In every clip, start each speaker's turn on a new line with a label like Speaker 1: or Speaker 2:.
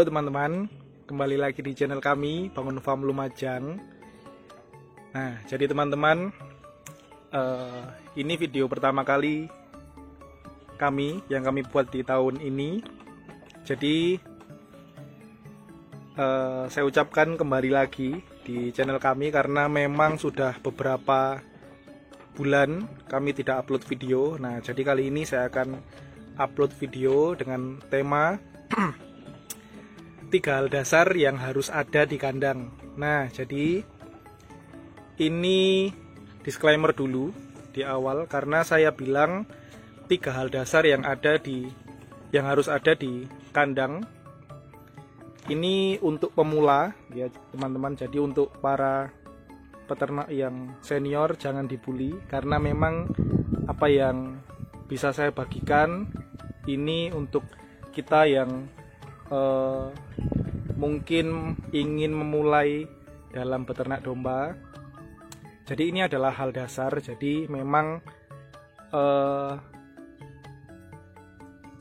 Speaker 1: Halo teman-teman, kembali lagi di channel kami Bangun Farm Lumajang. Nah, jadi teman-teman, ini video pertama kali yang kami buat di tahun ini. Jadi saya ucapkan kembali lagi di channel kami karena memang sudah beberapa bulan kami tidak upload video. Nah, jadi kali ini saya akan upload video dengan tema 3 hal dasar yang harus ada di kandang. Nah, jadi ini disclaimer dulu di awal karena saya bilang 3 hal dasar yang harus ada di kandang. Ini untuk pemula ya, teman-teman. Jadi untuk para peternak yang senior jangan dibully karena memang apa yang bisa saya bagikan ini untuk kita yang mungkin ingin memulai dalam beternak domba. Jadi ini adalah hal dasar. Jadi memang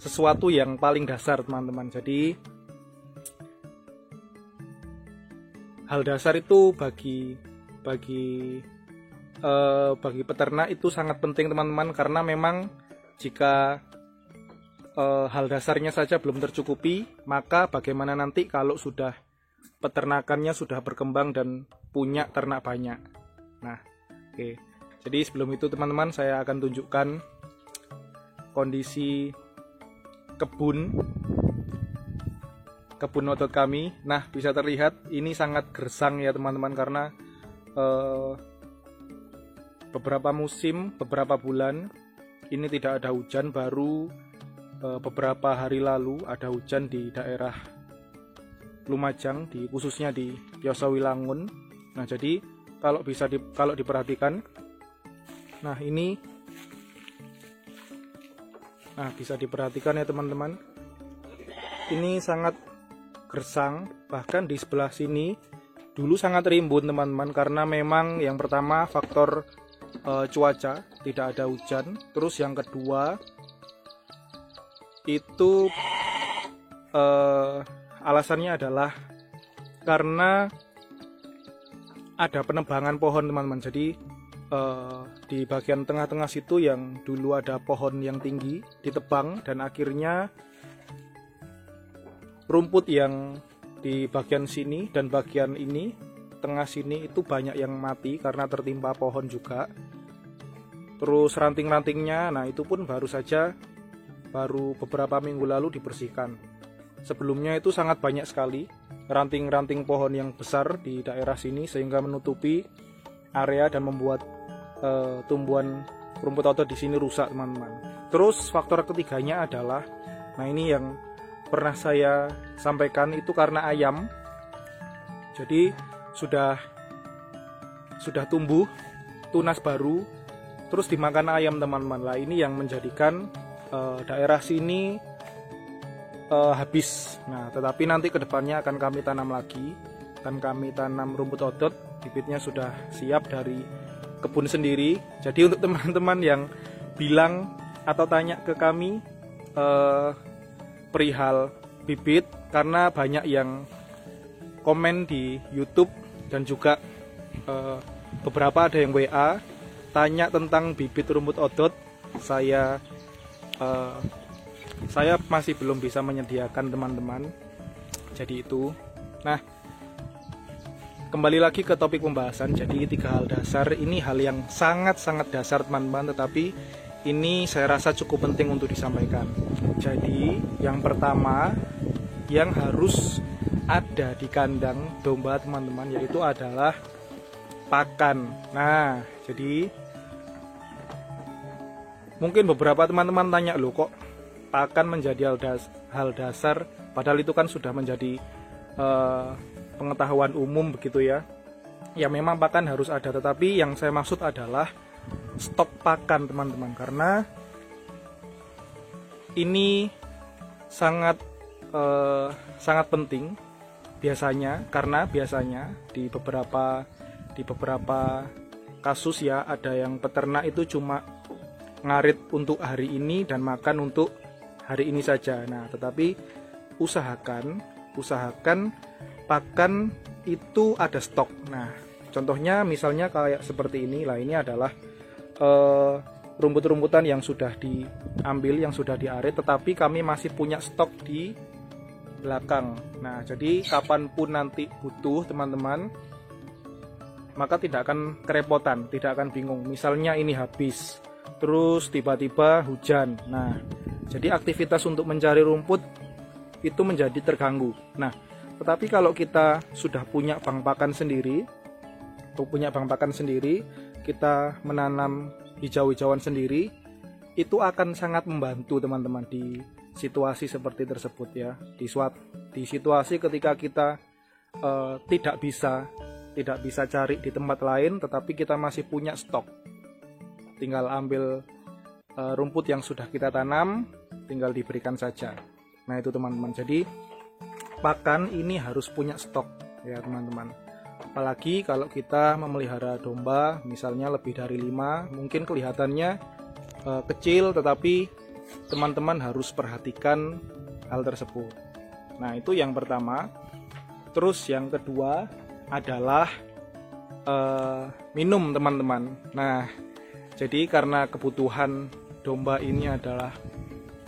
Speaker 1: sesuatu yang paling dasar, teman-teman. Jadi hal dasar itu bagi peternak itu sangat penting, teman-teman, karena memang jika hal dasarnya saja belum tercukupi, maka bagaimana nanti kalau sudah peternakannya sudah berkembang dan punya ternak banyak. Nah, oke. Jadi sebelum itu teman-teman, saya akan tunjukkan kondisi kebun otot kami. Nah, bisa terlihat ini sangat gersang ya teman-teman, karena beberapa bulan ini tidak ada hujan. Baru beberapa hari lalu ada hujan di daerah Lumajang, khususnya di Yosowilangun. Nah, jadi kalau diperhatikan, nah ini, bisa diperhatikan ya teman-teman, ini sangat gersang. Bahkan di sebelah sini dulu sangat rimbun, teman-teman, karena memang yang pertama faktor cuaca, tidak ada hujan. Terus yang kedua itu alasannya adalah karena ada penebangan pohon, teman-teman. Jadi di bagian tengah-tengah situ yang dulu ada pohon yang tinggi ditebang, dan akhirnya rumput yang di bagian sini dan bagian ini tengah sini itu banyak yang mati karena tertimpa pohon juga. Terus ranting-rantingnya, nah itu pun baru beberapa minggu lalu dibersihkan. Sebelumnya itu sangat banyak sekali ranting-ranting pohon yang besar di daerah sini, sehingga menutupi area dan membuat tumbuhan rumput otot di sini rusak, teman-teman. Terus faktor ketiganya adalah, nah ini yang pernah saya sampaikan, itu karena ayam. Jadi sudah tumbuh tunas baru, terus dimakan ayam, teman-teman. Lah ini yang menjadikan daerah sini habis. Nah, tetapi nanti kedepannya akan kami tanam lagi, rumput otot. Bibitnya sudah siap dari kebun sendiri. Jadi untuk teman-teman yang bilang atau tanya ke kami perihal bibit, karena banyak yang komen di YouTube dan juga beberapa ada yang WA tanya tentang bibit rumput otot. Saya masih belum bisa menyediakan, teman-teman. Jadi itu. Nah, kembali lagi ke topik pembahasan. Jadi 3 hal dasar ini hal yang sangat-sangat dasar, teman-teman, tetapi ini saya rasa cukup penting untuk disampaikan. Jadi yang pertama yang harus ada di kandang domba, teman-teman, yaitu adalah pakan. Nah, jadi mungkin beberapa teman-teman tanya, loh kok pakan menjadi hal dasar, padahal itu kan sudah menjadi pengetahuan umum begitu ya. Ya memang pakan harus ada, tetapi yang saya maksud adalah stok pakan, teman-teman, karena ini sangat penting karena biasanya di beberapa kasus ya, ada yang peternak itu cuma ngarit untuk hari ini dan makan untuk hari ini saja. Nah, tetapi usahakan usahakan pakan itu ada stok. Nah, contohnya misalnya kayak seperti ini lah, ini adalah rumput-rumputan yang sudah diambil, yang sudah diarit, tetapi kami masih punya stok di belakang. Nah, jadi kapanpun nanti butuh teman-teman, maka tidak akan kerepotan, tidak akan bingung. Misalnya ini habis, terus tiba-tiba hujan. Nah, jadi aktivitas untuk mencari rumput itu menjadi terganggu. Nah, tetapi kalau kita sudah punya bank pakan sendiri, kita menanam hijau-hijauan sendiri, itu akan sangat membantu teman-teman di situasi seperti tersebut ya. Di situasi ketika kita tidak bisa cari di tempat lain, tetapi kita masih punya stok, tinggal ambil rumput yang sudah kita tanam, tinggal diberikan saja. Nah itu teman-teman, jadi pakan ini harus punya stok ya teman-teman. Apalagi kalau kita memelihara domba misalnya lebih dari 5, mungkin kelihatannya kecil, tetapi teman-teman harus perhatikan hal tersebut. Nah itu yang pertama. Terus yang kedua adalah minum teman-teman. Nah jadi karena kebutuhan domba ini adalah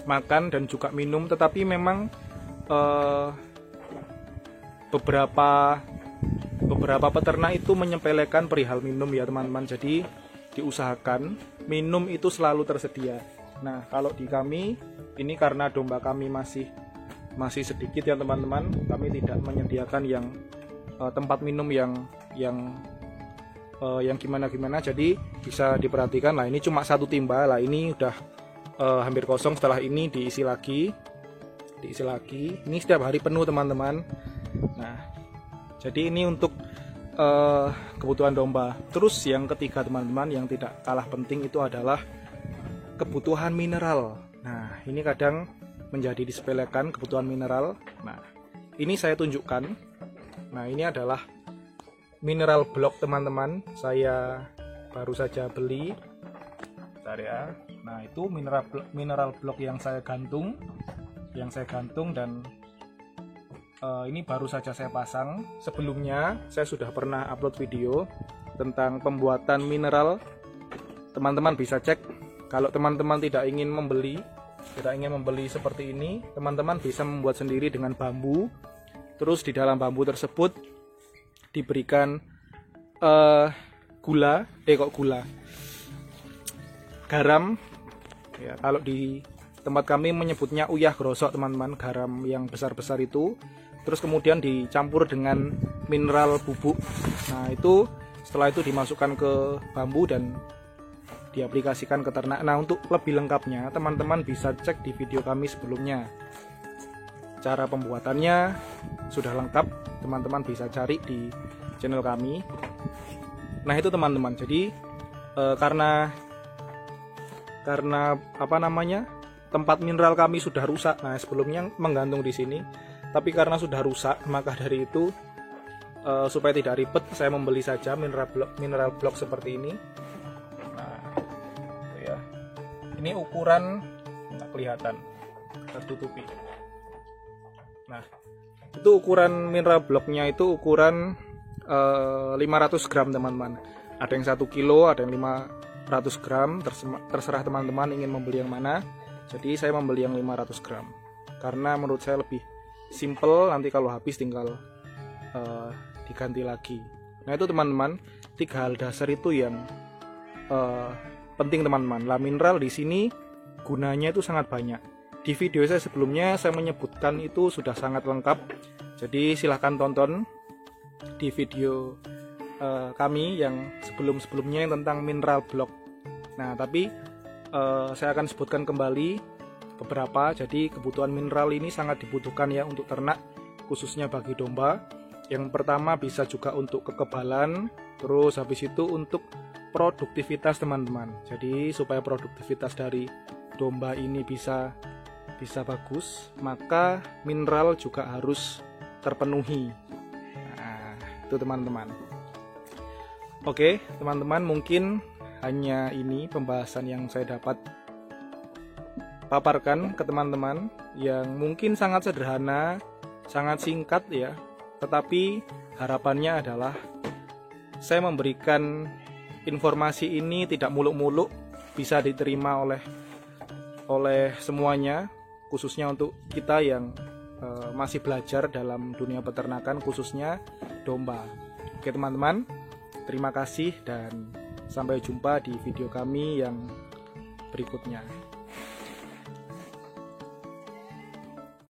Speaker 1: makan dan juga minum, tetapi memang beberapa peternak itu menyepelekan perihal minum ya teman-teman. Jadi diusahakan minum itu selalu tersedia. Nah kalau di kami ini karena domba kami masih sedikit ya teman-teman, kami tidak menyediakan yang tempat minum yang gimana. Jadi bisa diperhatikan lah, ini cuma satu timba lah, ini udah hampir kosong. Setelah ini diisi lagi. Ini setiap hari penuh teman-teman. Nah jadi ini untuk kebutuhan domba. Terus yang ketiga teman-teman, yang tidak kalah penting itu adalah kebutuhan mineral. Nah ini kadang menjadi disepelekan kebutuhan mineral. Nah ini saya tunjukkan. Nah ini adalah mineral block teman-teman, saya baru saja beli. Bentar ya. Nah itu mineral block yang saya gantung dan ini baru saja saya pasang. Sebelumnya saya sudah pernah upload video tentang pembuatan mineral. Teman-teman bisa cek. Kalau teman-teman tidak ingin membeli seperti ini, teman-teman bisa membuat sendiri dengan bambu. Terus di dalam bambu tersebut diberikan garam ya, kalau di tempat kami menyebutnya uyah grosok teman-teman, garam yang besar-besar itu. Terus kemudian dicampur dengan mineral bubuk. Nah itu setelah itu dimasukkan ke bambu dan diaplikasikan ke ternak. Nah untuk lebih lengkapnya teman-teman bisa cek di video kami sebelumnya. Cara pembuatannya sudah lengkap, teman-teman bisa cari di channel kami. Nah itu teman-teman, jadi karena tempat mineral kami sudah rusak. Nah sebelumnya menggantung di sini, tapi karena sudah rusak, maka dari itu supaya tidak ribet, saya membeli saja mineral block seperti ini. Nah itu ya, ini ukuran nggak kelihatan, tertutupi. Nah itu ukuran mineral blocknya itu ukuran 500 gram teman-teman. Ada yang 1 kilo, ada yang 500 gram, terserah teman-teman ingin membeli yang mana. Jadi saya membeli yang 500 gram karena menurut saya lebih simple, nanti kalau habis tinggal diganti lagi. Nah itu teman-teman, 3 hal dasar itu yang penting teman-teman. Lah mineral di sini gunanya itu sangat banyak. Di video saya sebelumnya saya menyebutkan itu sudah sangat lengkap. Jadi silahkan tonton di video kami yang sebelum-sebelumnya tentang mineral block. Nah tapi saya akan sebutkan kembali beberapa. Jadi kebutuhan mineral ini sangat dibutuhkan ya untuk ternak, khususnya bagi domba. Yang pertama bisa juga untuk kekebalan, terus habis itu untuk produktivitas teman-teman. Jadi supaya produktivitas dari domba ini bisa bagus, maka mineral juga harus terpenuhi. Nah, itu teman-teman. Oke, teman-teman, mungkin hanya ini pembahasan yang saya dapat paparkan ke teman-teman, yang mungkin sangat sederhana, sangat singkat ya, tetapi harapannya adalah saya memberikan informasi ini tidak muluk-muluk, bisa diterima oleh semuanya, khususnya untuk kita yang masih belajar dalam dunia peternakan, khususnya domba. Oke teman-teman, terima kasih dan sampai jumpa di video kami yang berikutnya.